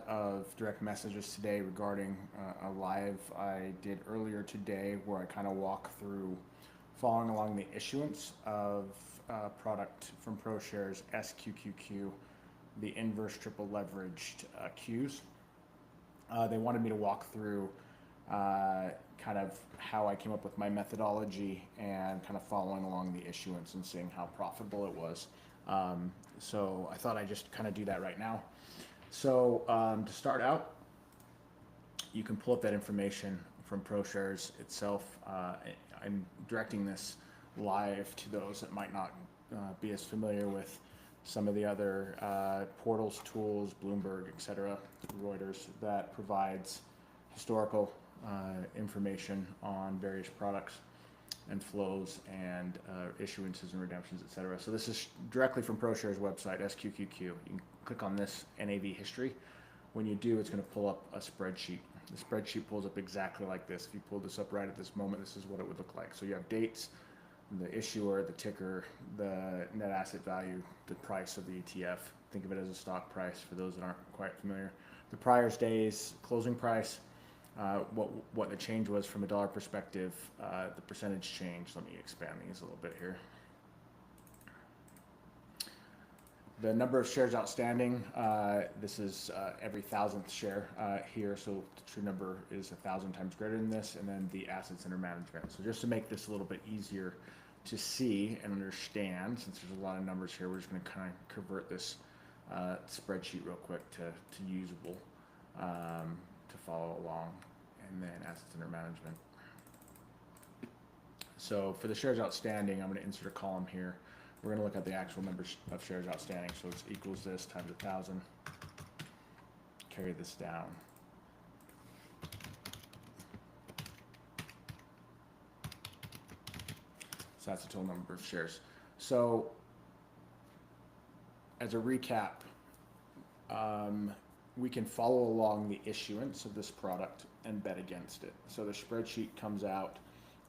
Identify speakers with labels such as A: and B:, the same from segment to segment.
A: of direct messages today regarding a live I did earlier today where I kind of walk through following along the issuance of product from ProShares SQQQ, the inverse triple leveraged Qs. They wanted me to walk through kind of how I came up with my methodology and kind of following along the issuance and seeing how profitable it was. So I thought I'd just kind of do that right now. So to start out, you can pull up that information from ProShares itself. I'm directing this live to those that might not be as familiar with some of the other portals, tools, Bloomberg, etc., Reuters, that provides historical information on various products and flows and issuances and redemptions, etc. So this is directly from ProShares website, SQQQ. You can click on this NAV history. When you do, it's going to pull up a spreadsheet. The spreadsheet pulls up exactly like this. If you pull this up right at this moment, this is what it would look like. So you have dates, the issuer, the ticker, the net asset value, the price of the ETF. Think of it as a stock price for those that aren't quite familiar. The prior day's closing price, what the change was from a dollar perspective, the percentage change. Let me expand these a little bit here. The number of shares outstanding, this is every thousandth share here, so the true number is 1,000 times greater than this, and then the assets under management. So just to make this a little bit easier to see and understand, since there's a lot of numbers here, we're just going to kind of convert this spreadsheet real quick to usable to follow along, and then assets under management. So for the shares outstanding, I'm going to insert a column here. We're going to look at the actual numbers of shares outstanding. So it's equals this times 1,000. Carry this down. So that's the total number of shares. So as a recap, we can follow along the issuance of this product and bet against it. So the spreadsheet comes out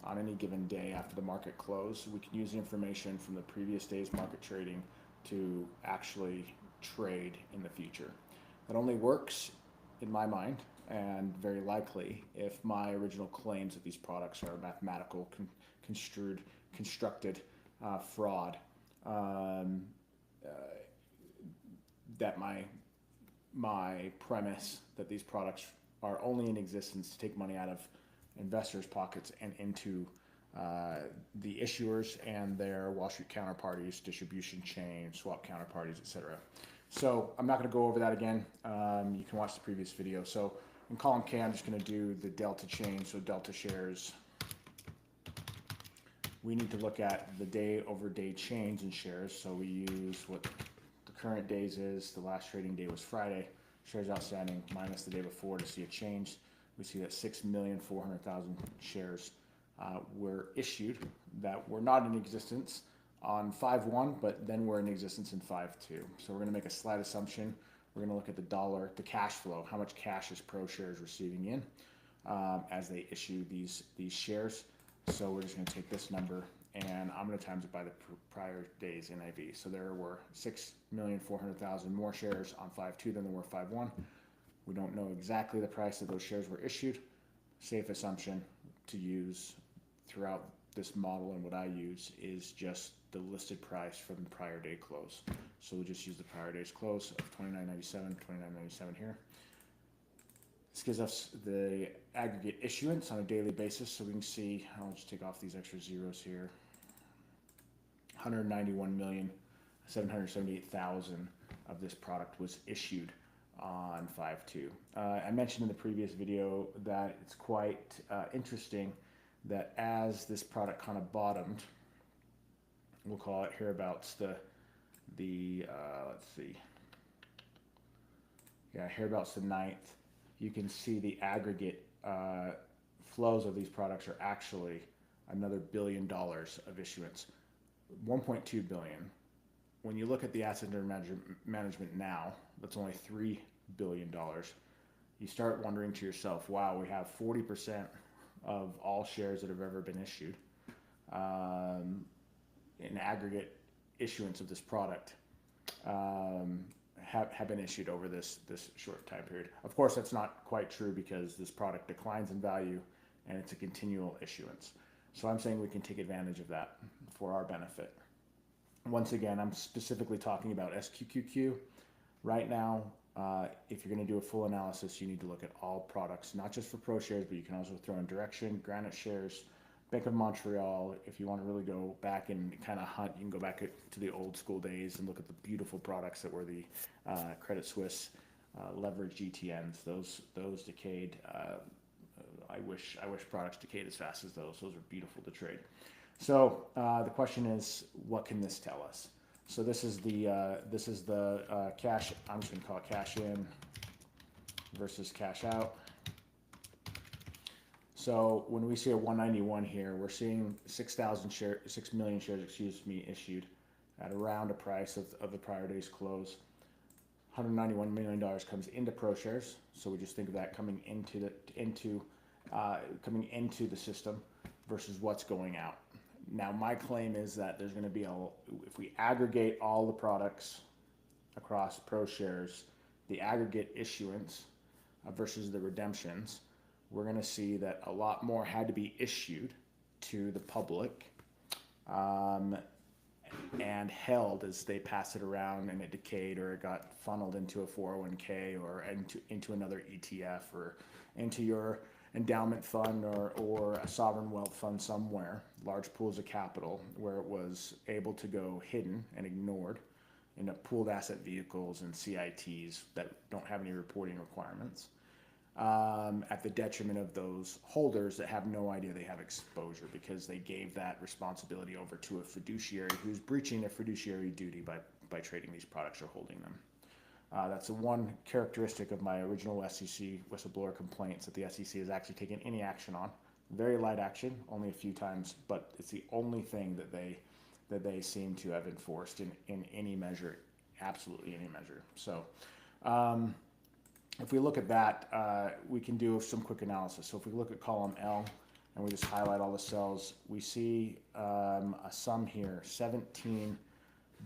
A: on any given day after the market close. We can use the information from the previous day's market trading to actually trade in the future. That only works, in my mind, and very likely, if my original claims that these products are mathematical, constructed fraud, that my premise that these products are only in existence to take money out of investors' pockets and into the issuers and their Wall Street counterparties, distribution chain, swap counterparties, etc. So I'm not going to go over that again. You can watch the previous video. So in column K, I'm just going to do the delta change, so delta shares. We need to look at the day over day change in shares. So we use what the current days is. The last trading day was Friday. Shares outstanding minus the day before to see a change. We see that 6,400,000 shares were issued that were not in existence on 5/1, but then were in existence in 5/2. So we're going to make a slight assumption. We're going to look at the cash flow. How much cash is ProShares receiving in as they issue these shares? So we're just going to take this number and I'm going to times it by the prior day's NAV. So there were 6,400,000 more shares on 5/2 than there were 5/1. We don't know exactly the price that those shares were issued. Safe assumption to use throughout this model and what I use is just the listed price from the prior day close. So we'll just use the prior day's close of 29.97 here. This gives us the aggregate issuance on a daily basis. So we can see, I'll just take off these extra zeros here. 191,778,000 of this product was issued on 5/2. I mentioned in the previous video that it's quite interesting that as this product kind of bottomed, we'll call it hereabouts let's see, yeah, hereabouts the 9th, you can see the aggregate flows of these products are actually another $1 billion of issuance, 1.2 billion. When you look at the asset under management now, that's only $3 billion. You start wondering to yourself, wow, we have 40% of all shares that have ever been issued in aggregate issuance of this product have been issued over this short time period. Of course, that's not quite true because this product declines in value and it's a continual issuance. So I'm saying we can take advantage of that for our benefit. Once again, I'm specifically talking about SQQQ. Right now, if you're going to do a full analysis, you need to look at all products, not just for ProShares, but you can also throw in Direxion, Granite Shares, Bank of Montreal. If you want to really go back and kind of hunt, you can go back to the old school days and look at the beautiful products that were the Credit Suisse leveraged GTNs. Those decayed. I wish products decayed as fast as those. Those are beautiful to trade. So the question is, what can this tell us? So this is the cash. I'm just going to call it cash in versus cash out. So when we see a 191 here, we're seeing 6 million shares, issued at around a price of the prior day's close. $191 million comes into ProShares. So we just think of that coming into the system versus what's going out. Now, my claim is that there's going to be if we aggregate all the products across ProShares, the aggregate issuance versus the redemptions, we're going to see that a lot more had to be issued to the public and held as they pass it around and it decayed or it got funneled into a 401k or into another ETF or into your endowment fund or a sovereign wealth fund somewhere, large pools of capital where it was able to go hidden and ignored in pooled asset vehicles and CITs that don't have any reporting requirements. At the detriment of those holders that have no idea they have exposure because they gave that responsibility over to a fiduciary who's breaching their fiduciary duty by trading these products or holding them. That's the one characteristic of my original SEC whistleblower complaints that the SEC has actually taken any action on. Very light action, only a few times, but it's the only thing that they seem to have enforced in any measure, absolutely any measure. So if we look at that, we can do some quick analysis. So if we look at column L and we just highlight all the cells, we see a sum here, $17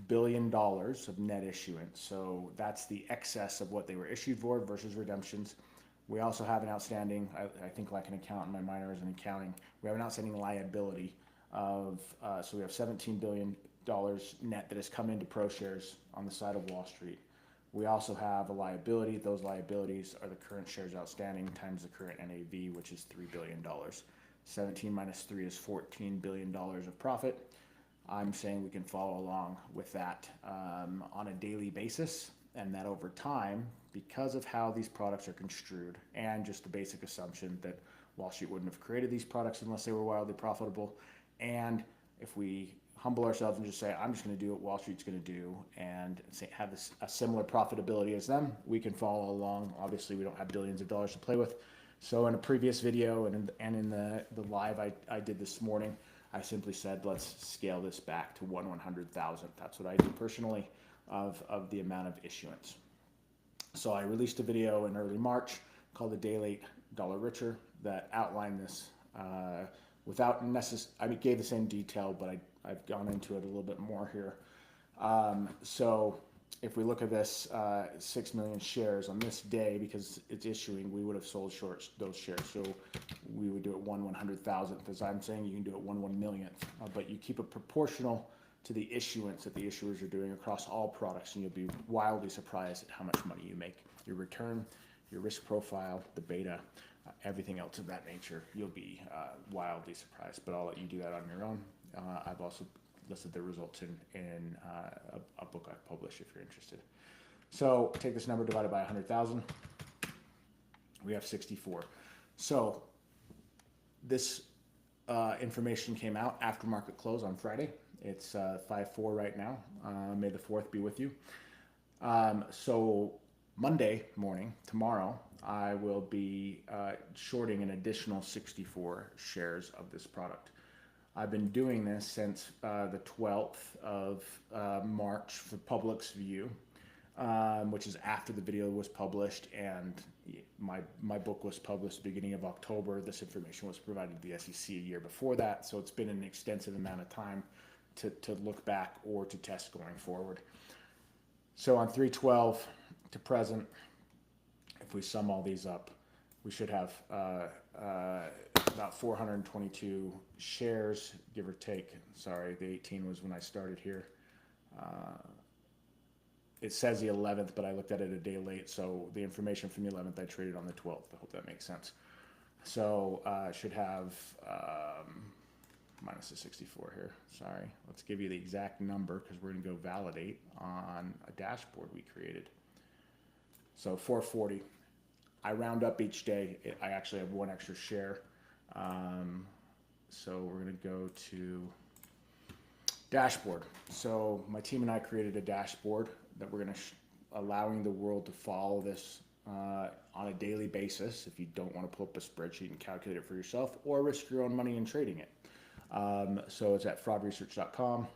A: billion of net issuance. So that's the excess of what they were issued for versus redemptions. We also have an outstanding, I think like an accountant, my minor is in accounting, we have an outstanding liability of, so we have $17 billion net that has come into ProShares on the side of Wall Street. We also have a liability. Those liabilities are the current shares outstanding times the current NAV, which is $3 billion. 17 minus 3 is $14 billion of profit. I'm saying we can follow along with that on a daily basis, and that over time, because of how these products are construed and just the basic assumption that Wall Street wouldn't have created these products unless they were wildly profitable, and if we humble ourselves and just say, I'm just going to do what Wall Street's going to do and have a similar profitability as them, we can follow along. Obviously, we don't have billions of dollars to play with. So in a previous video and in the live I did this morning, I simply said, let's scale this back to 1/100,000. That's what I do personally of the amount of issuance. So I released a video in early March called The Day Late Dollar Richer that outlined this without I gave the same detail, but I've gone into it a little bit more here. So if we look at this 6 million shares on this day, because it's issuing, we would have sold short those shares. So we would do it 1/100,000th. As I'm saying, you can do it 1/1,000,000th, but you keep it proportional to the issuance that the issuers are doing across all products, and you'll be wildly surprised at how much money you make. Your return, your risk profile, the beta, everything else of that nature, you'll be wildly surprised, but I'll let you do that on your own. I've also listed the results in a book I've published if you're interested. So take this number divided by 100,000. We have 64. So this information came out after market close on Friday. It's 5/4 right now. May the 4th be with you. So Monday morning, tomorrow, I will be shorting an additional 64 shares of this product. I've been doing this since the 12th of March for public's view, which is after the video was published and my book was published beginning of October. This information was provided to the SEC a year before that, so it's been an extensive amount of time to look back or to test going forward. So on 3/12 to present, if we sum all these up, we should have about 422 shares, give or take. Sorry, the 18 was when I started here. It says the 11th, but I looked at it a day late, so the information from the 11th I traded on the 12th. I hope that makes sense. So should have minus the 64 here. Sorry, let's give you the exact number because we're going to go validate on a dashboard we created. So 440. I round up each day. I actually have one extra share. So we're going to go to dashboard. So my team and I created a dashboard that we're going to allowing the world to follow this on a daily basis. If you don't want to pull up a spreadsheet and calculate it for yourself, or risk your own money in trading it. So it's at fraudresearch.com.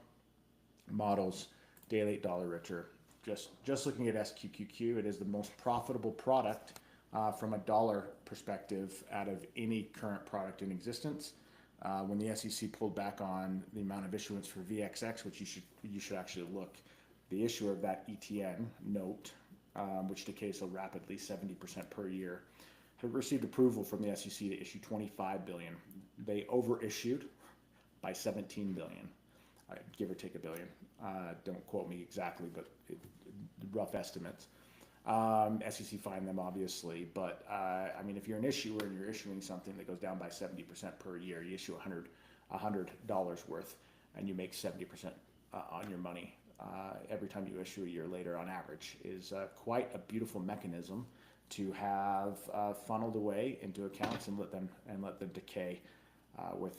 A: Models, daily dollar richer. Just looking at SQQQ, it is the most profitable product from a dollar perspective out of any current product in existence. When the SEC pulled back on the amount of issuance for VXX, which you should actually look, the issuer of that ETN note, which decays so rapidly, 70% per year, had received approval from the SEC to issue 25 billion. They overissued by 17 billion, give or take a billion. Don't quote me exactly, but rough estimates. SEC fined them, obviously, but I mean, if you're an issuer and you're issuing something that goes down by 70% per year, you issue $100 worth, and you make 70% on your money every time you issue a year later, on average, is quite a beautiful mechanism to have funneled away into accounts and let them decay with,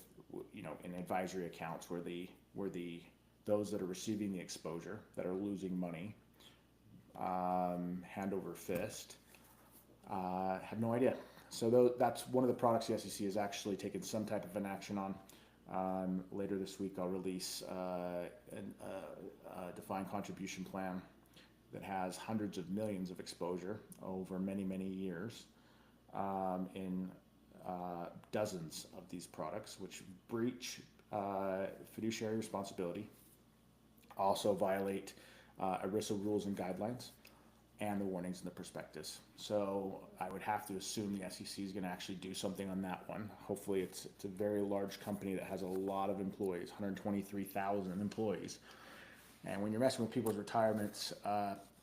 A: you know, in advisory accounts where those that are receiving the exposure, that are losing money, hand over fist, have no idea. So that's one of the products the SEC has actually taken some type of an action on. Later this week, I'll release a defined contribution plan that has hundreds of millions of exposure over many, many years in dozens of these products, which breach fiduciary responsibility, also violate ERISA rules and guidelines, and the warnings in the prospectus. So I would have to assume the SEC is going to actually do something on that one. Hopefully it's a very large company that has a lot of employees, 123,000 employees. And when you're messing with people's retirements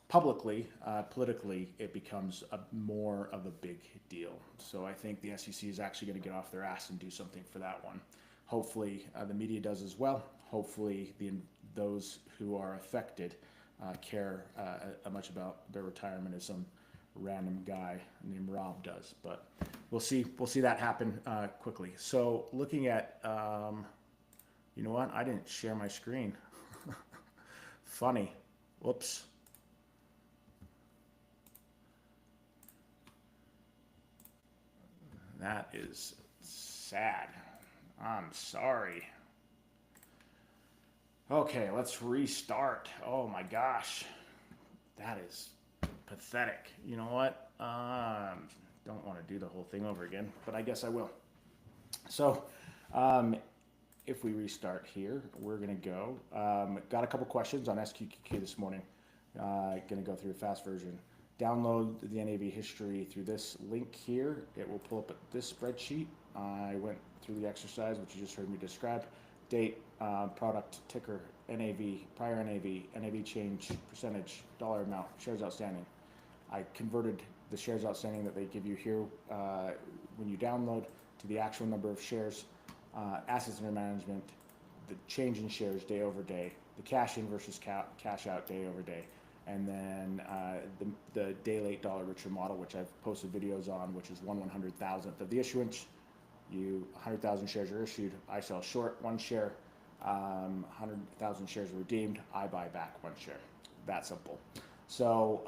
A: publicly, politically, it becomes more of a big deal. So I think the SEC is actually going to get off their ass and do something for that one. Hopefully the media does as well. Hopefully those who are affected care much about their retirement as some random guy named Rob does. But we'll see that happen quickly. So looking at, you know what? I didn't share my screen. Funny. Whoops. That is sad. I'm sorry. Okay, let's restart. Oh my gosh. That is pathetic. You know what? Don't want to do the whole thing over again, but I guess I will. So, if we restart here, we're going to go. Got a couple questions on SQQQ this morning. Going to go through a fast version. Download the NAV history through this link here. It will pull up this spreadsheet. I went through the exercise, which you just heard me describe. Date, product, ticker, NAV, prior NAV, NAV change, percentage, dollar amount, shares outstanding. I converted the shares outstanding that they give you here when you download to the actual number of shares, assets under management, the change in shares day over day, the cash in versus cash out day over day, and then the day late dollar richer model, which I've posted videos on, which is 1/100,000th of the issuance. 100,000 shares are issued. I sell short 1 share. 100,000 shares are redeemed. I buy back 1 share. That simple. So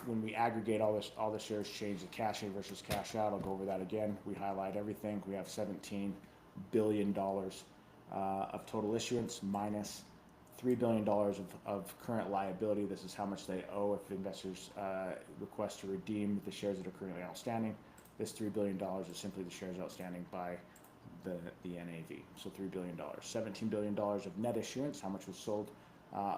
A: when we aggregate all the shares, change the cash in versus cash out. I'll go over that again. We highlight everything. We have $17 billion of total issuance minus $3 billion of current liability. This is how much they owe if investors request to redeem the shares that are currently outstanding. This $3 billion is simply the shares outstanding by the NAV. So $3 billion. $17 billion of net issuance, how much was sold uh,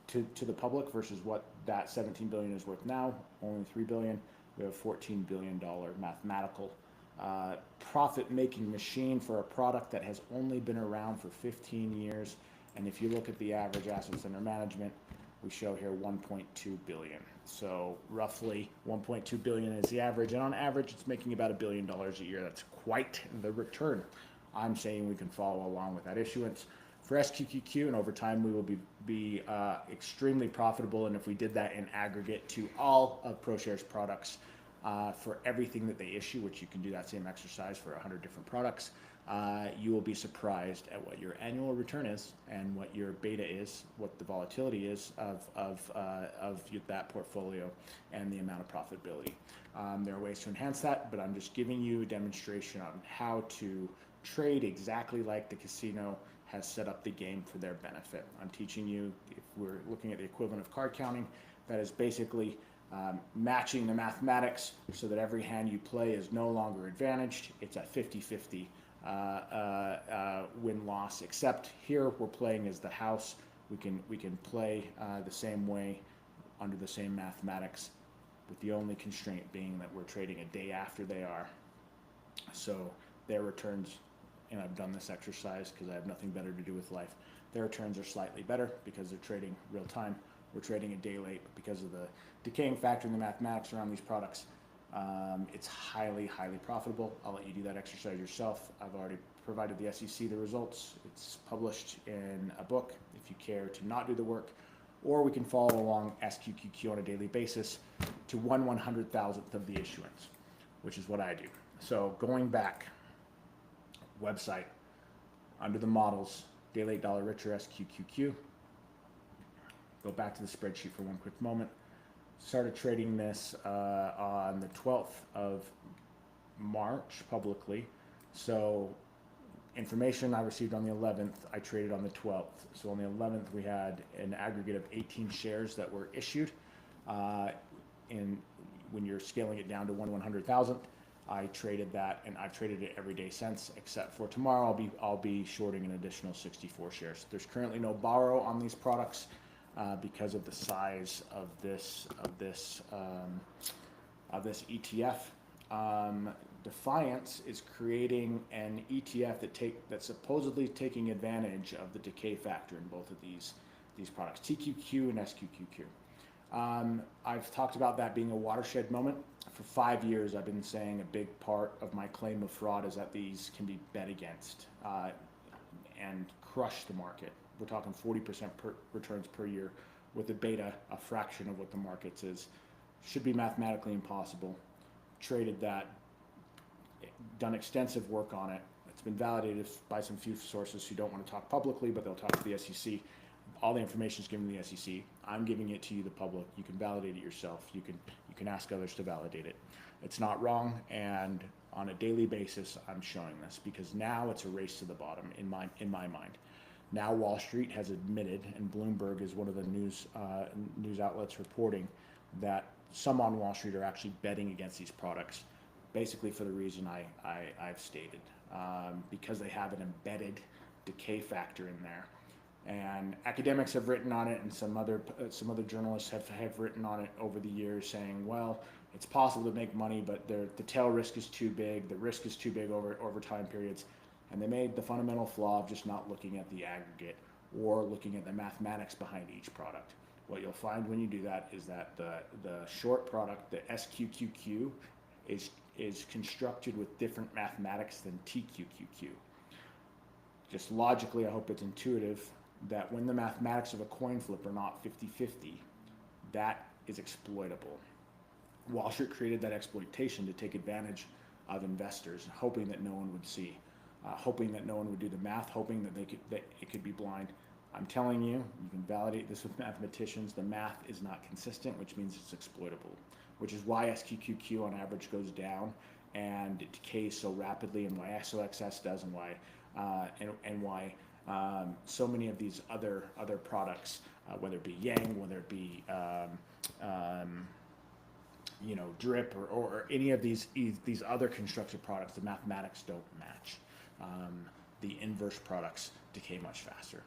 A: to the public versus what that 17 billion is worth now, only 3 billion. We have a $14 billion mathematical profit-making machine for a product that has only been around for 15 years. And if you look at the average assets under management, we show here 1.2 billion. So roughly 1.2 billion is the average, and on average, it's making about $1 billion a year. That's quite the return. I'm saying we can follow along with that issuance for SQQQ, and over time we will be extremely profitable. And if we did that in aggregate to all of ProShares products for everything that they issue, which you can do that same exercise for 100 different products, you will be surprised at what your annual return is and what your beta is, what the volatility is of that portfolio, and the amount of profitability. There are ways to enhance that, but I'm just giving you a demonstration on how to trade exactly like the casino has set up the game for their benefit. I'm teaching you, if we're looking at the equivalent of card counting, that is basically matching the mathematics so that every hand you play is no longer advantaged. It's a 50-50 win-loss, except here we're playing as the house. We can play the same way under the same mathematics, with the only constraint being that we're trading a day after they are. So their returns, and I've done this exercise because I have nothing better to do with life, their returns are slightly better because they're trading real time. We're trading a day late, but because of the decaying factor in the mathematics around these products, it's highly profitable. I'll let you do that exercise yourself. I've already provided the SEC the results. It's published in a book if you care to not do the work, or we can follow along SQQQ on a daily basis to 1/100,000th of the issuance, which is what I do. So going back, website, under the models, day late dollar richer SQQQ. Go back to the spreadsheet for one quick moment. Started trading this on the 12th of March publicly. So information I received on the 11th, I traded on the 12th. So on the 11th, we had an aggregate of 18 shares that were issued. And when you're scaling it down to 1/100,000th, I traded that, and I've traded it every day since, except for tomorrow. I'll be shorting an additional 64 shares. There's currently no borrow on these products because of the size of this ETF. Defiance is creating an ETF that's supposedly taking advantage of the decay factor in both of these products, TQQ and SQQQ. I've talked about that being a watershed moment. For 5 years, I've been saying a big part of my claim of fraud is that these can be bet against and crush the market. We're talking 40% returns per year with a beta a fraction of what the market's is. Should be mathematically impossible. Traded that, done extensive work on it. It's been validated by some few sources who don't want to talk publicly, but they'll talk to the SEC. All the information is given to the SEC. I'm giving it to you, the public. You can validate it yourself. You can ask others to validate it. It's not wrong, and on a daily basis, I'm showing this because now it's a race to the bottom in my mind. Now Wall Street has admitted, and Bloomberg is one of the news outlets reporting that some on Wall Street are actually betting against these products, basically for the reason I've stated, because they have an embedded decay factor in there. And academics have written on it, and some other journalists have written on it over the years, saying, well, it's possible to make money, but the tail risk is too big, the risk is too big over time periods. And they made the fundamental flaw of just not looking at the aggregate or looking at the mathematics behind each product. What you'll find when you do that is that the short product, the SQQQ, is constructed with different mathematics than TQQQ. Just logically, I hope it's intuitive that when the mathematics of a coin flip are not 50-50, that is exploitable. Wall Street created that exploitation to take advantage of investors, hoping that no one would see, hoping that no one would do the math, hoping that it could be blind. I'm telling you, you can validate this with mathematicians. The math is not consistent, which means it's exploitable, which is why SQQQ on average goes down and it decays so rapidly, and why SOXS does, and why so many of these other products, whether it be Yang, whether it be DRIP or any of these other constructed products, the mathematics don't match. The inverse products decay much faster.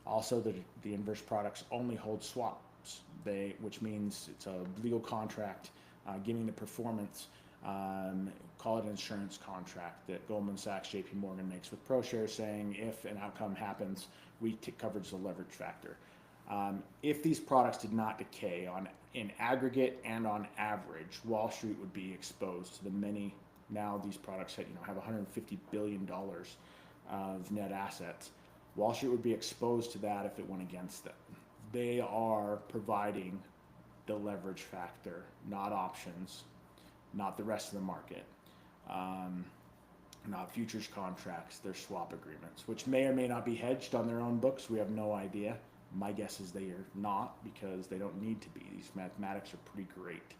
A: Also, the inverse products only hold swaps, which means it's a legal contract giving the performance, call it an insurance contract that Goldman Sachs, JP Morgan makes with ProShares, saying if an outcome happens, we take coverage of the leverage factor. If these products did not decay in aggregate and on average, Wall Street would be exposed to the many. Now these products have $150 billion of net assets. Wall Street would be exposed to that if it went against them. They are providing the leverage factor, not options, not the rest of the market, not futures contracts. They're swap agreements, which may or may not be hedged on their own books. We have no idea. My guess is they are not, because they don't need to be. These mathematics are pretty great.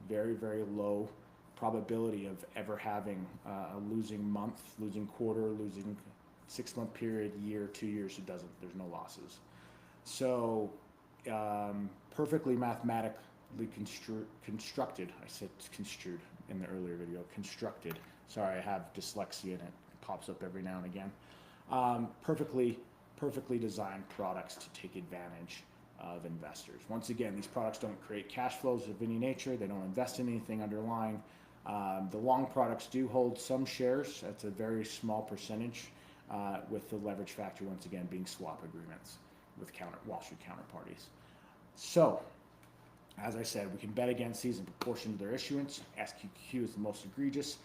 A: Very, very low probability of ever having a losing month, losing quarter, losing 6-month period, year, 2 years. There's no losses. So perfectly mathematically constructed. I said construed in the earlier video. Constructed. Sorry, I have dyslexia and it pops up every now and again. Perfectly designed products to take advantage of investors. Once again, these products don't create cash flows of any nature. They don't invest in anything underlying. The long products do hold some shares. That's a very small percentage, with the leverage factor once again being swap agreements with Wall Street counterparties. So, as I said, we can bet against these in proportion to their issuance. SQQQ is the most egregious.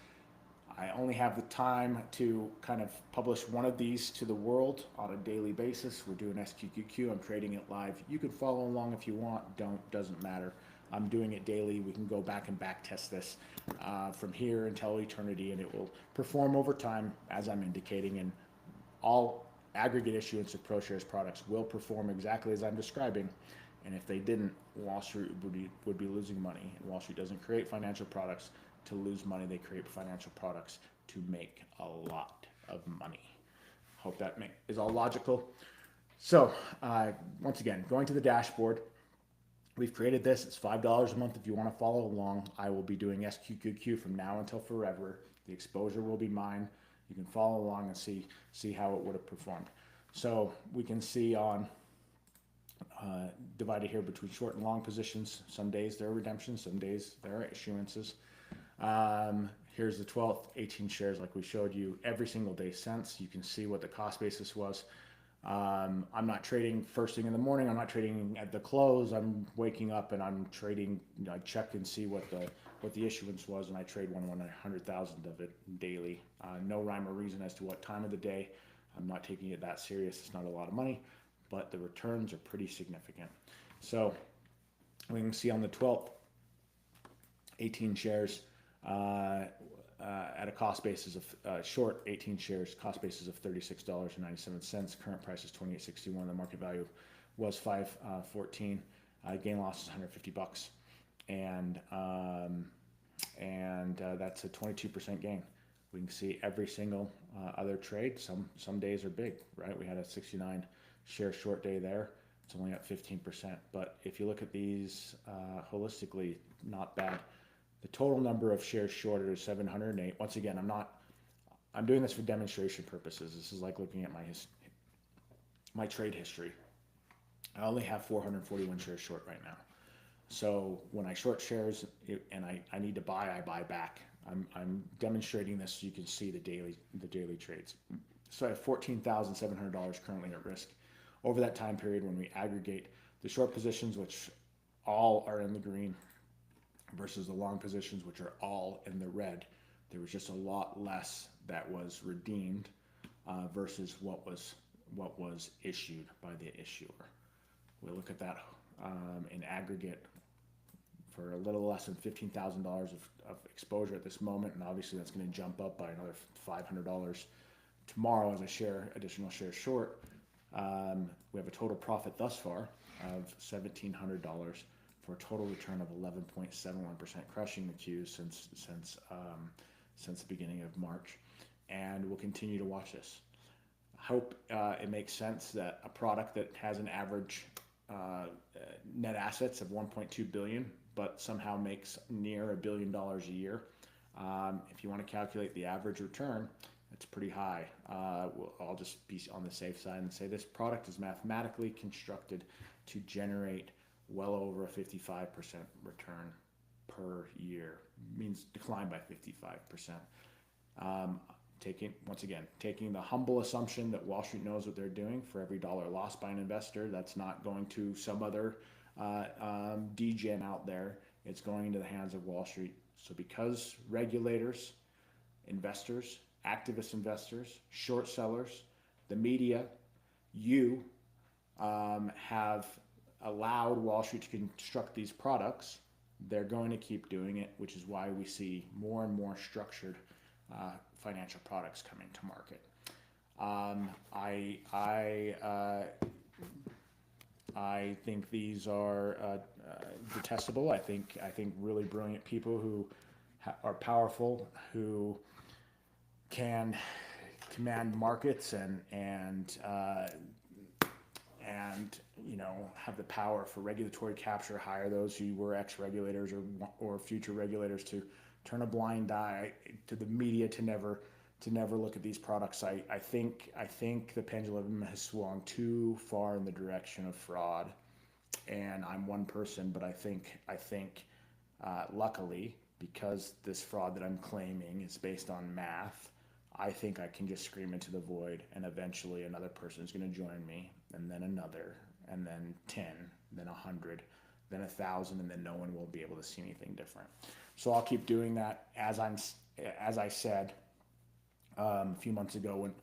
A: I only have the time to kind of publish one of these to the world on a daily basis. We're doing SQQQ. I'm trading it live. You can follow along if you want. Doesn't matter. I'm doing it daily. We can go back and back test this from here until eternity, and it will perform over time as I'm indicating. And all aggregate issuance of ProShares products will perform exactly as I'm describing. And if they didn't, Wall Street would be losing money. And Wall Street doesn't create financial products to lose money. They create financial products to make a lot of money. Hope that is all logical. So once again, going to the dashboard, we've created this. It's $5 a month if you want to follow along. I will be doing SQQQ from now until forever. The exposure will be mine. You can follow along and see how it would have performed. So we can see on divided here between short and long positions. Some days there are redemptions, some days there are issuances. Here's the 12th, 18 shares like we showed you every single day since. You can see what the cost basis was. I'm not trading first thing in the morning. I'm not trading at the close. I'm waking up and I'm trading. I check and see what the issuance was, and I trade 1/100,000 of it daily. No rhyme or reason as to what time of the day. I'm not taking it that serious. It's not a lot of money, but the returns are pretty significant. So we can see on the 12th, 18 shares at a cost basis of short 18 shares, cost basis of $36.97. Current price is $28.61. The market value was $514. Gain loss is $150, and that's a 22% gain. We can see every single other trade. Some days are big, right? We had a 69 share short day there. It's only up 15%. But if you look at these holistically, not bad. The total number of shares shorted is 708. Once again, I'm doing this for demonstration purposes. This is like looking at my trade history. I only have 441 shares short right now. So when I short shares and I need to buy, I buy back. I'm demonstrating this so you can see the daily trades. So I have $14,700 currently at risk. Over that time period, when we aggregate the short positions, which all are in the green, versus the long positions, which are all in the red, there was just a lot less that was redeemed versus what was issued by the issuer. We look at that in aggregate for a little less than $15,000 of exposure at this moment, and obviously that's going to jump up by another $500 tomorrow as I share additional shares short. We have a total profit thus far of $1,700 for a total return of 11.71%, crushing the Qs since the beginning of March, and we'll continue to watch this. I hope it makes sense that a product that has an average net assets of 1.2 billion, but somehow makes near $1 billion a year. If you want to calculate the average return, It's pretty high. I'll just be on the safe side and say this product is mathematically constructed to generate well over a 55% return per year. Means decline by 55%. Taking the humble assumption that Wall Street knows what they're doing. For every dollar lost by an investor, that's not going to some other degen out there. It's going into the hands of Wall Street. So because regulators, investors, activist investors, short sellers, the media, you have allowed Wall Street to construct these products, they're going to keep doing it, which is why we see more and more structured financial products coming to market. I think these are detestable. I think really brilliant people who are powerful, who can command markets and have the power for regulatory capture, hire those who were ex-regulators or future regulators to turn a blind eye to the media to never look at these products. I think the pendulum has swung too far in the direction of fraud, and I'm one person, but I think luckily, because this fraud that I'm claiming is based on math, I think I can just scream into the void, and eventually another person is going to join me, and then another, and then 10, then 100, then 1,000, and then no one will be able to see anything different. So I'll keep doing that. As I said a few months ago when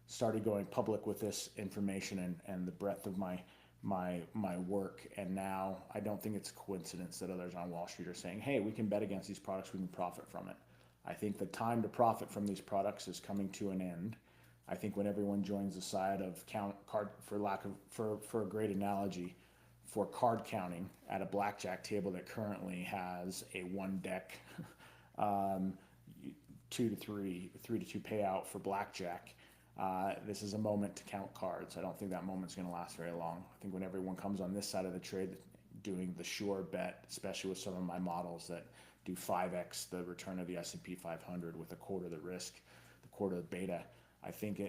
A: started going public with this information and the breadth of my work, and now I don't think it's a coincidence that others on Wall Street are saying, hey, we can bet against these products, we can profit from it. I think the time to profit from these products is coming to an end. I think when everyone joins the side of for a great analogy, for card counting at a blackjack table that currently has a one deck 2 to 3 to 2 payout for blackjack, this is a moment to count cards. I don't think that moment's going to last very long. I think when everyone comes on this side of the trade doing the sure bet, especially with some of my models that do 5x the return of the S&P 500 with a quarter the risk, the quarter the beta, I think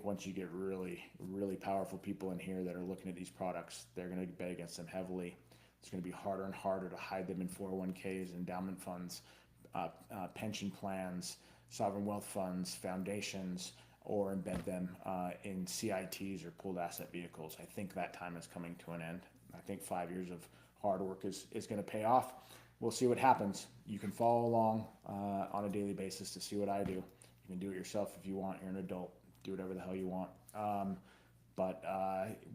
A: once you get really, really powerful people in here that are looking at these products, they're going to bet against them heavily. It's going to be harder and harder to hide them in 401ks, endowment funds, pension plans, sovereign wealth funds, foundations, or embed them in CITs or pooled asset vehicles. I think that time is coming to an end. I think 5 years of hard work is going to pay off. We'll see what happens. You can follow along on a daily basis to see what I do. You can do it yourself if you want. You're an adult. Do whatever the hell you want. But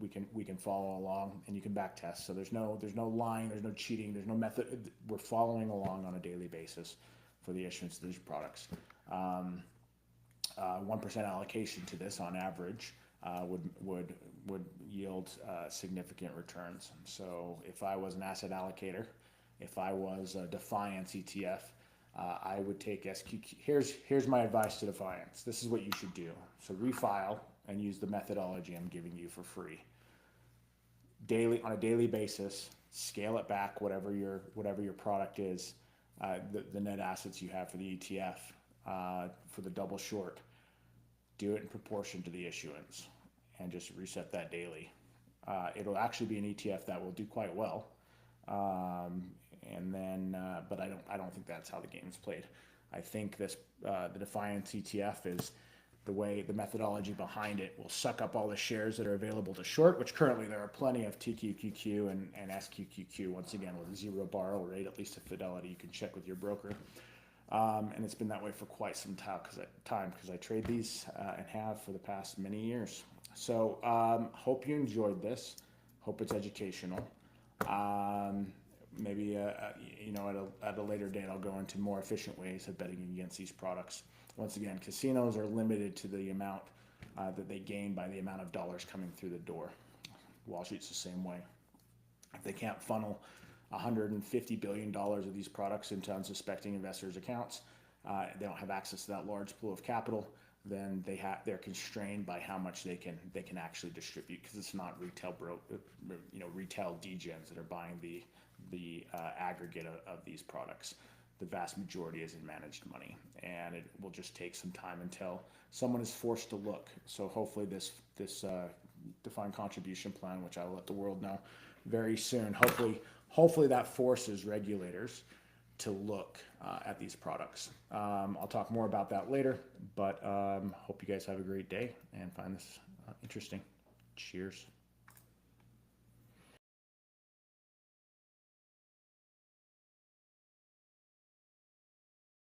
A: we can follow along, and you can back test. So there's no lying, there's no cheating, there's no method. We're following along on a daily basis for the issuance of these products. 1% allocation to this on average would yield significant returns. So if I was an asset allocator, if I was a Defiance ETF, I would take SQQ. Here's my advice to Defiance. This is what you should do. So refile and use the methodology I'm giving you for free. On a daily basis, scale it back, whatever your product is, the net assets you have for the ETF, for the double short. Do it in proportion to the issuance, and just reset that daily. It'll actually be an ETF that will do quite well. But I don't think that's how the game's played. I think the Defiance ETF is the methodology behind it will suck up all the shares that are available to short, which currently there are plenty of TQQQ and SQQQ, once again with a zero borrow rate, at least at Fidelity. You can check with your broker. And it's been that way for quite some time because I trade these and have for the past many years. So hope you enjoyed this. Hope it's educational. Maybe at a later date I'll go into more efficient ways of betting against these products. Once again, casinos are limited to the amount that they gain by the amount of dollars coming through the door. Wall Street's the same way. If they can't funnel $150 billion of these products into unsuspecting investors' accounts, they don't have access to that large pool of capital, then they're constrained by how much they can actually distribute, because it's not retail degens that are buying the aggregate of these products. the vast majority is in managed money, and it will just take some time until someone is forced to look. So hopefully this defined contribution plan, which I'll let the world know very soon, hopefully that forces regulators to look at these products. I'll talk more about that later, but hope you guys have a great day and find this interesting. Cheers.